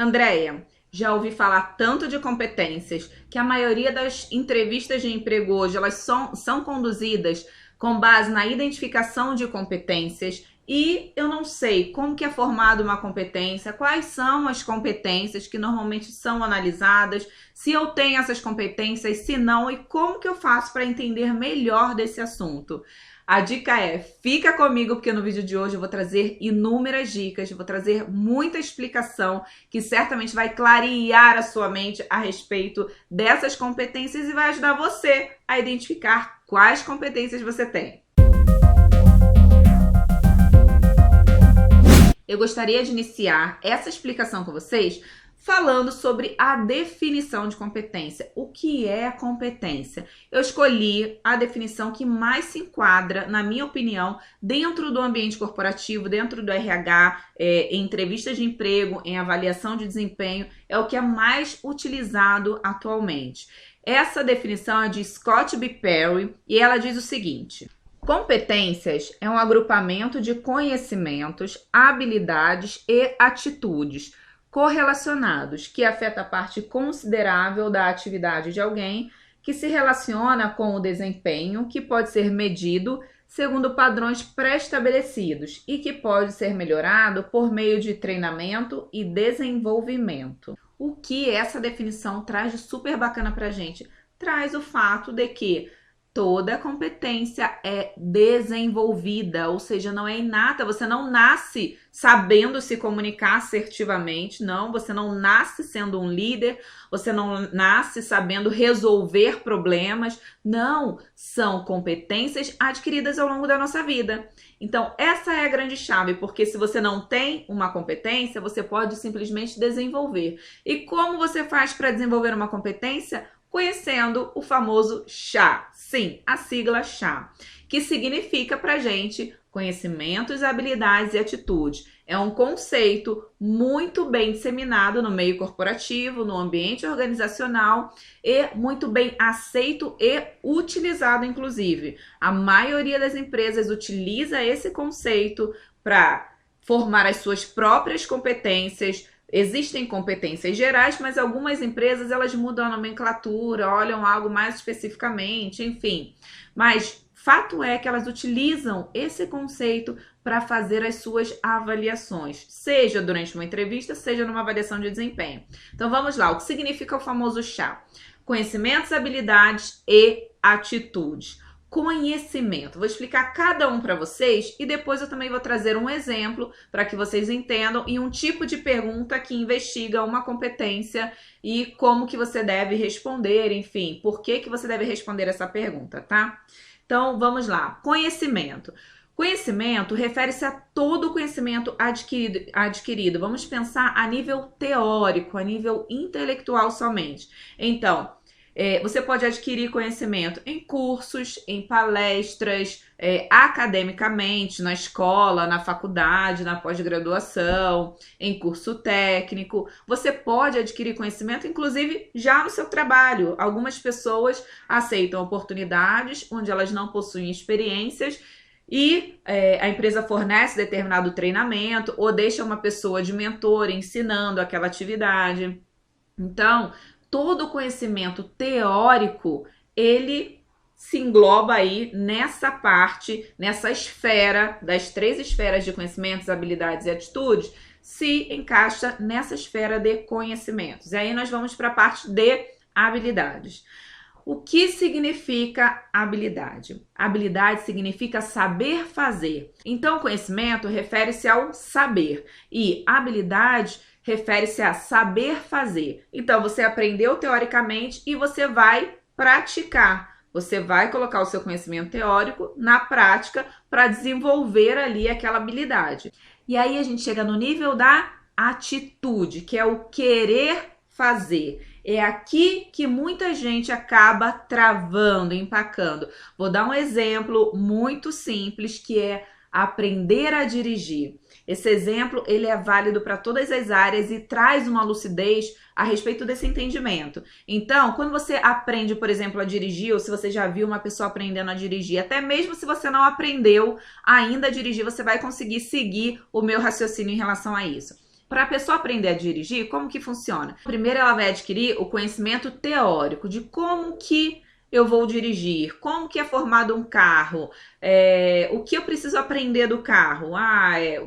Andréia, já ouvi falar tanto de competências que a maioria das entrevistas de emprego hoje elas são conduzidas com base na identificação de competências e eu não sei como que é formada uma competência, quais são as competências que normalmente são analisadas, se eu tenho essas competências, se não, e como que eu faço para entender melhor desse assunto. A dica é, fica comigo porque no vídeo de hoje eu vou trazer inúmeras dicas, vou trazer muita explicação que certamente vai clarear a sua mente a respeito dessas competências e vai ajudar você a identificar quais competências você tem. Eu gostaria de iniciar essa explicação com vocês falando sobre a definição de competência. O que é a competência? Eu escolhi a definição que mais se enquadra, na minha opinião, dentro do ambiente corporativo, dentro do RH, em entrevistas de emprego, em avaliação de desempenho, é o que é mais utilizado atualmente. Essa definição é de Scott B. Perry e ela diz o seguinte: competências é um agrupamento de conhecimentos, habilidades e atitudes correlacionados que afeta parte considerável da atividade de alguém, que se relaciona com o desempenho, que pode ser medido segundo padrões pré-estabelecidos e que pode ser melhorado por meio de treinamento e desenvolvimento. O que essa definição traz de super bacana pra gente? Traz o fato de que toda competência é desenvolvida, ou seja, não é inata. Você não nasce sabendo se comunicar assertivamente, não. Você não nasce sendo um líder, você não nasce sabendo resolver problemas. Não, são competências adquiridas ao longo da nossa vida. Então, essa é a grande chave, porque se você não tem uma competência, você pode simplesmente desenvolver. E como você faz para desenvolver uma competência? Conhecendo o famoso CHA, sim, a sigla CHA, que significa pra gente conhecimentos, habilidades e atitudes. É um conceito muito bem disseminado no meio corporativo, no ambiente organizacional e muito bem aceito e utilizado, inclusive. A maioria das empresas utiliza esse conceito para formar as suas próprias competências. Existem competências gerais, mas algumas empresas elas mudam a nomenclatura, olham algo mais especificamente, enfim. Mas fato é que elas utilizam esse conceito para fazer as suas avaliações, seja durante uma entrevista, seja numa avaliação de desempenho. Então vamos lá, o que significa o famoso CHA? Conhecimentos, habilidades e atitudes. Conhecimento. Vou explicar cada um para vocês e depois eu também vou trazer um exemplo para que vocês entendam e um tipo de pergunta que investiga uma competência e como que você deve responder, enfim, por que você deve responder essa pergunta, tá? Então, vamos lá. Conhecimento. Conhecimento refere-se a todo o conhecimento adquirido. Vamos pensar a nível teórico, a nível intelectual somente. Então, você pode adquirir conhecimento em cursos, em palestras, academicamente, na escola, na faculdade, na pós-graduação, em curso técnico. Você pode adquirir conhecimento, inclusive, já no seu trabalho. Algumas pessoas aceitam oportunidades onde elas não possuem experiências e a empresa fornece determinado treinamento ou deixa uma pessoa de mentor ensinando aquela atividade. Então, todo o conhecimento teórico, ele se engloba aí nessa parte, nessa esfera, das 3 esferas de conhecimentos, habilidades e atitudes, se encaixa nessa esfera de conhecimentos. E aí nós vamos para a parte de habilidades. O que significa habilidade? Habilidade significa saber fazer. Então, conhecimento refere-se ao saber e habilidade refere-se a saber fazer. Então, você aprendeu teoricamente e você vai praticar. Você vai colocar o seu conhecimento teórico na prática para desenvolver ali aquela habilidade. E aí a gente chega no nível da atitude, que é o querer fazer. É aqui que muita gente acaba travando, empacando. Vou dar um exemplo muito simples, que é aprender a dirigir. Esse exemplo, ele é válido para todas as áreas e traz uma lucidez a respeito desse entendimento. Então, quando você aprende, por exemplo, a dirigir, ou se você já viu uma pessoa aprendendo a dirigir, até mesmo se você não aprendeu ainda a dirigir, você vai conseguir seguir o meu raciocínio em relação a isso. Para a pessoa aprender a dirigir, como que funciona? Primeiro ela vai adquirir o conhecimento teórico de como que eu vou dirigir, como que é formado um carro, o que eu preciso aprender do carro.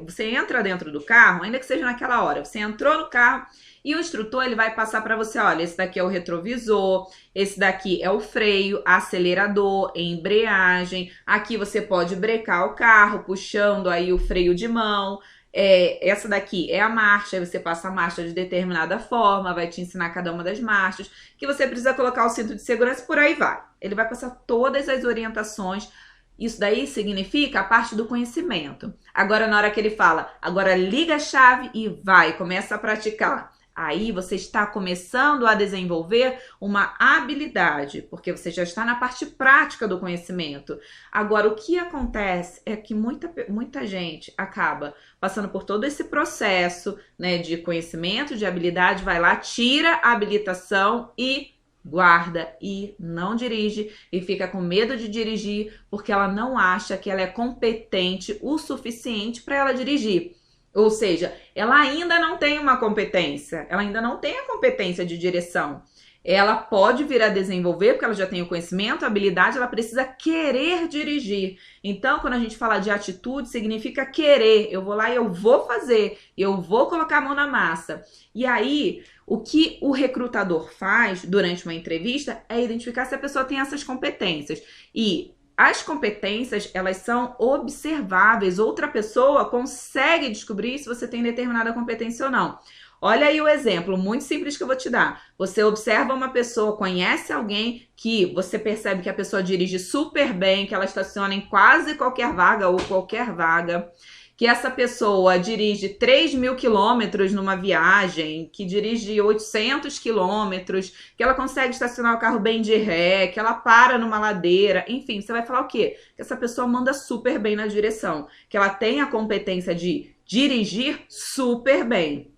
Você entra dentro do carro, ainda que seja naquela hora, você entrou no carro e o instrutor ele vai passar para você, olha, esse daqui é o retrovisor, esse daqui é o freio, acelerador, embreagem, aqui você pode brecar o carro, puxando aí o freio de mão. Essa daqui é a marcha, aí você passa a marcha de determinada forma, vai te ensinar cada uma das marchas, que você precisa colocar o cinto de segurança, por aí vai. Ele vai passar todas as orientações. Isso daí significa a parte do conhecimento. Agora, na hora que ele fala, agora liga a chave e vai, começa a praticar. Aí você está começando a desenvolver uma habilidade, porque você já está na parte prática do conhecimento. Agora, o que acontece é que muita gente acaba passando por todo esse processo, né, de conhecimento, de habilidade, vai lá, tira a habilitação e guarda e não dirige e fica com medo de dirigir porque ela não acha que ela é competente o suficiente para ela dirigir. Ou seja, ela ainda não tem uma competência, ela ainda não tem a competência de direção. Ela pode vir a desenvolver, porque ela já tem o conhecimento, a habilidade, ela precisa querer dirigir. Então, quando a gente fala de atitude, significa querer. Eu vou lá e eu vou fazer, eu vou colocar a mão na massa. E aí, o que o recrutador faz durante uma entrevista é identificar se a pessoa tem essas competências. E as competências, elas são observáveis. Outra pessoa consegue descobrir se você tem determinada competência ou não. Olha aí o exemplo muito simples que eu vou te dar. Você observa uma pessoa, conhece alguém que você percebe que a pessoa dirige super bem, que ela estaciona em quase qualquer vaga ou qualquer vaga, que essa pessoa dirige 3.000 quilômetros numa viagem, que dirige 800 quilômetros, que ela consegue estacionar o carro bem de ré, que ela para numa ladeira, enfim, você vai falar o quê? Que essa pessoa manda super bem na direção, que ela tem a competência de dirigir super bem.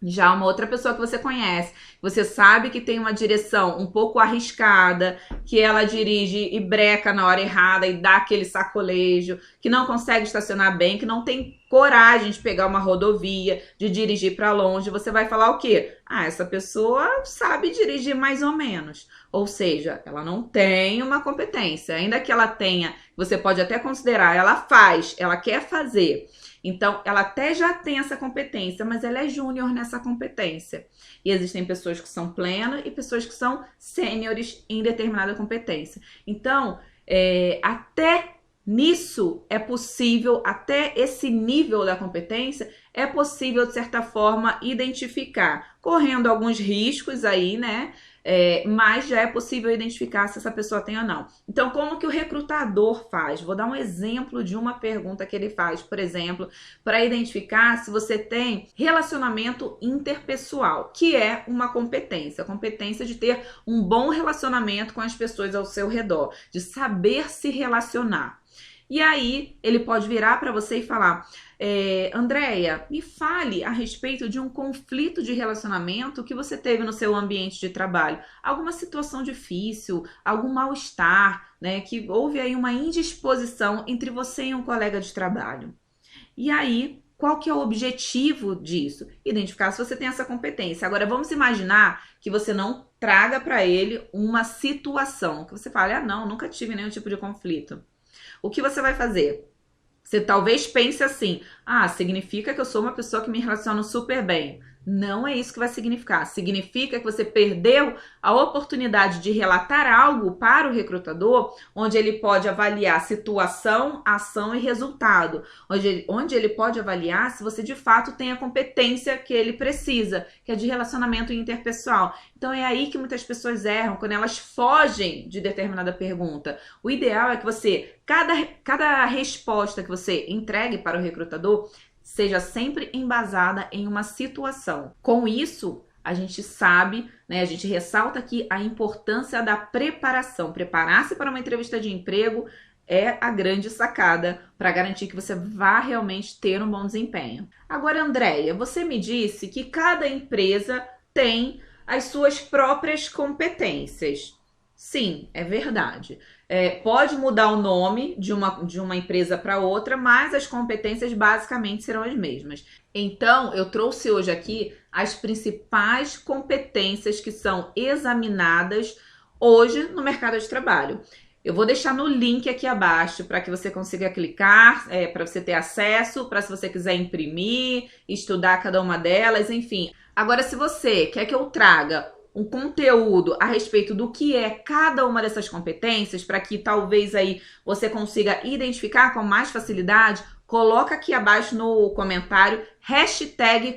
Já uma outra pessoa que você conhece, você sabe que tem uma direção um pouco arriscada, que ela dirige e breca na hora errada e dá aquele sacolejo, que não consegue estacionar bem, que não tem coragem de pegar uma rodovia, de dirigir para longe, você vai falar o quê? Essa pessoa sabe dirigir mais ou menos. Ou seja, ela não tem uma competência. Ainda que ela tenha, você pode até considerar, ela faz, ela quer fazer. Então, ela até já tem essa competência, mas ela é júnior nessa competência. E existem pessoas que são plenas e pessoas que são sêniores em determinada competência. Então, até nisso é possível, até esse nível da competência, é possível, de certa forma, identificar, correndo alguns riscos aí, né? Mas já é possível identificar se essa pessoa tem ou não. Então, como que o recrutador faz? Vou dar um exemplo de uma pergunta que ele faz, por exemplo, para identificar se você tem relacionamento interpessoal, que é uma competência, a competência de ter um bom relacionamento com as pessoas ao seu redor, de saber se relacionar. E aí, ele pode virar para você e falar: Andréia, me fale a respeito de um conflito de relacionamento que você teve no seu ambiente de trabalho. Alguma situação difícil, algum mal-estar, né? Que houve aí uma indisposição entre você e um colega de trabalho. E aí, qual que é o objetivo disso? Identificar se você tem essa competência. Agora, vamos imaginar que você não traga para ele uma situação, que você fale: não, nunca tive nenhum tipo de conflito. O que você vai fazer? Você talvez pense assim: significa que eu sou uma pessoa que me relaciono super bem. Não é isso que vai significar. Significa que você perdeu a oportunidade de relatar algo para o recrutador, onde ele pode avaliar situação, ação e resultado. Onde ele pode avaliar se você de fato tem a competência que ele precisa, que é de relacionamento interpessoal. Então é aí que muitas pessoas erram, quando elas fogem de determinada pergunta. O ideal é que você, cada resposta que você entregue para o recrutador, seja sempre embasada em uma situação. Com isso, a gente sabe, né, a gente ressalta aqui a importância da preparação. Preparar-se para uma entrevista de emprego é a grande sacada para garantir que você vá realmente ter um bom desempenho. Agora, Andréia, você me disse que cada empresa tem as suas próprias competências. Sim, é verdade. Pode mudar o nome de uma empresa para outra, mas as competências basicamente serão as mesmas. Então, eu trouxe hoje aqui as principais competências que são examinadas hoje no mercado de trabalho. Eu vou deixar no link aqui abaixo para que você consiga clicar, para você ter acesso, para se você quiser imprimir, estudar cada uma delas, enfim. Agora, se você quer que eu traga um conteúdo a respeito do que é cada uma dessas competências, para que talvez aí você consiga identificar com mais facilidade, coloca aqui abaixo no comentário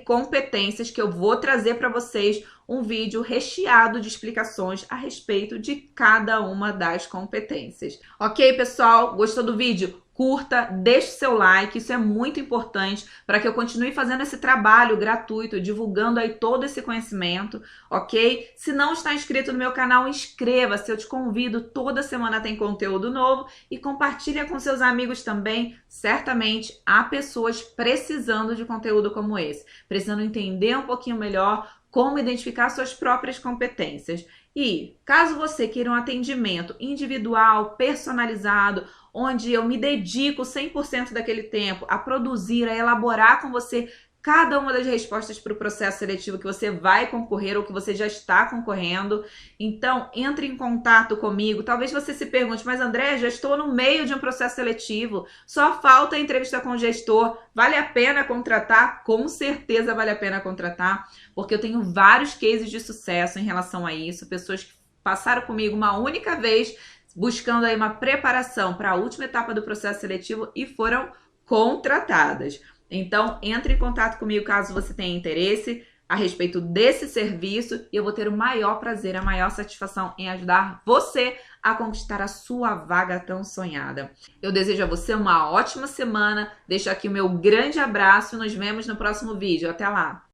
#competências, que eu vou trazer para vocês um vídeo recheado de explicações a respeito de cada uma das competências. Ok, pessoal? Gostou do vídeo? Curta, deixe seu like, isso é muito importante para que eu continue fazendo esse trabalho gratuito, divulgando aí todo esse conhecimento, ok? Se não está inscrito no meu canal, inscreva-se, eu te convido, toda semana tem conteúdo novo e compartilha com seus amigos também. Certamente há pessoas precisando de conteúdo como esse, precisando entender um pouquinho melhor como identificar suas próprias competências. E caso você queira um atendimento individual, personalizado, onde eu me dedico 100% daquele tempo a produzir, a elaborar com você cada uma das respostas para o processo seletivo que você vai concorrer ou que você já está concorrendo, então entre em contato comigo. Talvez você se pergunte, mas André, já estou no meio de um processo seletivo, só falta a entrevista com o gestor, vale a pena contratar? Com certeza vale a pena contratar, porque eu tenho vários cases de sucesso em relação a isso, pessoas que passaram comigo uma única vez, buscando aí uma preparação para a última etapa do processo seletivo e foram contratadas. Então, entre em contato comigo caso você tenha interesse a respeito desse serviço e eu vou ter o maior prazer, a maior satisfação em ajudar você a conquistar a sua vaga tão sonhada. Eu desejo a você uma ótima semana, deixo aqui o meu grande abraço e nos vemos no próximo vídeo. Até lá!